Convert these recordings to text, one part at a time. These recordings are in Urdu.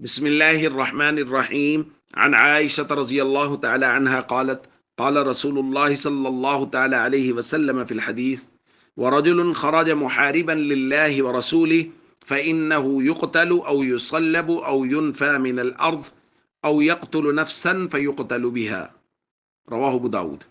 بسم الله الرحمن الرحيم. عن عائشة رضي الله تعالى عنها قالت: قال رسول الله صلى الله تعالى عليه وسلم في الحديث: ورجل خرج محاربا لله ورسوله فإنه يقتل أو يصلب أو ينفى من الأرض أو يقتل نفسا فيقتل بها. رواہ ابو داود.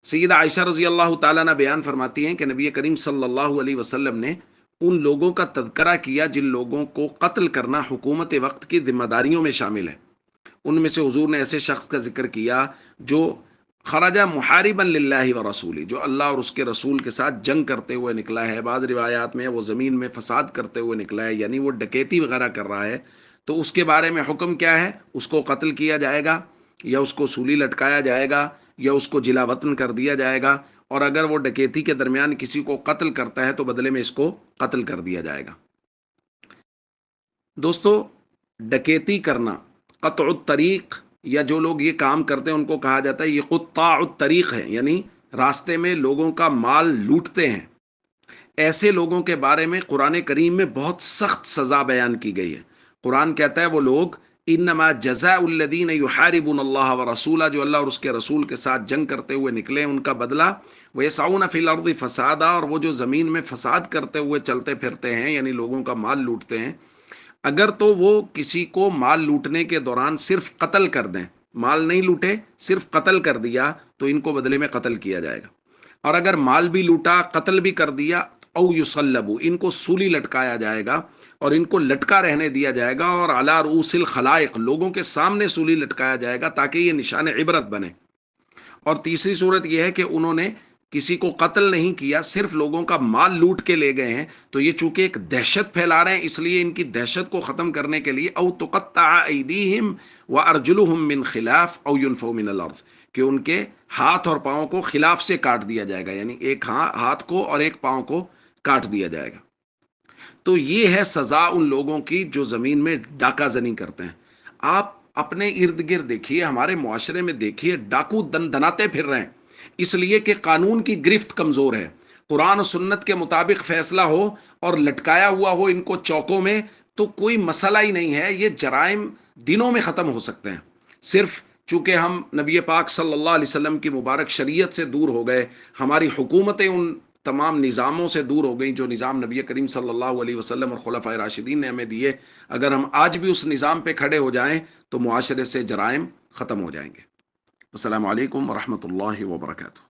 سیدہ عائشہ رضی اللہ تعالیٰ عنہ بیان فرماتی ہیں کہ نبی کریم صلی اللہ علیہ وسلم نے ان لوگوں کا تذکرہ کیا جن لوگوں کو قتل کرنا حکومت وقت کی ذمہ داریوں میں شامل ہے. ان میں سے حضور نے ایسے شخص کا ذکر کیا جو خرجہ محاربا للہ و رسول، جو اللہ اور اس کے رسول کے ساتھ جنگ کرتے ہوئے نکلا ہے. بعض روایات میں وہ زمین میں فساد کرتے ہوئے نکلا ہے، یعنی وہ ڈکیتی وغیرہ کر رہا ہے. تو اس کے بارے میں حکم کیا ہے؟ اس کو قتل کیا جائے گا، یا اس کو سولی لٹکایا جائے گا، یا اس کو جلا وطن کر دیا جائے گا. اور اگر وہ ڈکیتی کے درمیان کسی کو قتل کرتا ہے تو بدلے میں اس کو قتل کر دیا جائے گا. دوستو، ڈکیتی کرنا، قطع الطریق، یا جو لوگ یہ کام کرتے ہیں ان کو کہا جاتا ہے یہ قطاع الطریق ہے، یعنی راستے میں لوگوں کا مال لوٹتے ہیں. ایسے لوگوں کے بارے میں قرآن کریم میں بہت سخت سزا بیان کی گئی ہے. قرآن کہتا ہے وہ لوگ انما جزاء الذین یحاربون اللہ ورسولہ، جو اللہ اور اس کے رسول کے ساتھ جنگ کرتے ہوئے نکلے ان کا بدلہ، ویسعون فی الارض فسادا، اور وہ جو زمین میں فساد کرتے ہوئے چلتے پھرتے ہیں یعنی لوگوں کا مال لوٹتے ہیں. اگر تو وہ کسی کو مال لوٹنے کے دوران صرف قتل کر دیں، مال نہیں لوٹے صرف قتل کر دیا، تو ان کو بدلے میں قتل کیا جائے گا. اور اگر مال بھی لوٹا قتل بھی کر دیا، او یصلبو، ان کو سولی لٹکایا جائے گا اور ان کو لٹکا رہنے دیا جائے گا، اور علی رؤوس الخلائق، لوگوں کے سامنے سولی لٹکایا جائے گا تاکہ یہ نشان عبرت بنے. اور تیسری صورت یہ ہے کہ انہوں نے کسی کو قتل نہیں کیا، صرف لوگوں کا مال لوٹ کے لے گئے ہیں، تو یہ چونکہ ایک دہشت پھیلا رہے ہیں، اس لیے ان کی دہشت کو ختم کرنے کے لیے او تقطع ایدیہم وارجلہم من خلاف او ينفوا من الارض، کہ ان کے ہاتھ اور پاؤں کو خلاف سے کاٹ دیا جائے گا، یعنی ایک ہاتھ کو اور ایک پاؤں کو کاٹ دیا جائے گا. تو یہ ہے سزا ان لوگوں کی جو زمین میں ڈاکہ زنی کرتے ہیں. آپ اپنے ارد گرد دیکھیے، ہمارے معاشرے میں دیکھیے، ڈاکو دن دناتے پھر رہے ہیں، اس لیے کہ قانون کی گرفت کمزور ہے. قرآن و سنت کے مطابق فیصلہ ہو اور لٹکایا ہوا ہو ان کو چوکوں میں تو کوئی مسئلہ ہی نہیں ہے، یہ جرائم دنوں میں ختم ہو سکتے ہیں. صرف چونکہ ہم نبی پاک صلی اللہ علیہ وسلم کی مبارک شریعت سے دور ہو گئے، ہماری حکومتیں ان تمام نظاموں سے دور ہو گئیں جو نظام نبی کریم صلی اللہ علیہ وسلم اور خلفائے راشدین نے ہمیں دیے. اگر ہم آج بھی اس نظام پہ کھڑے ہو جائیں تو معاشرے سے جرائم ختم ہو جائیں گے. السلام علیکم ورحمۃ اللہ وبرکاتہ.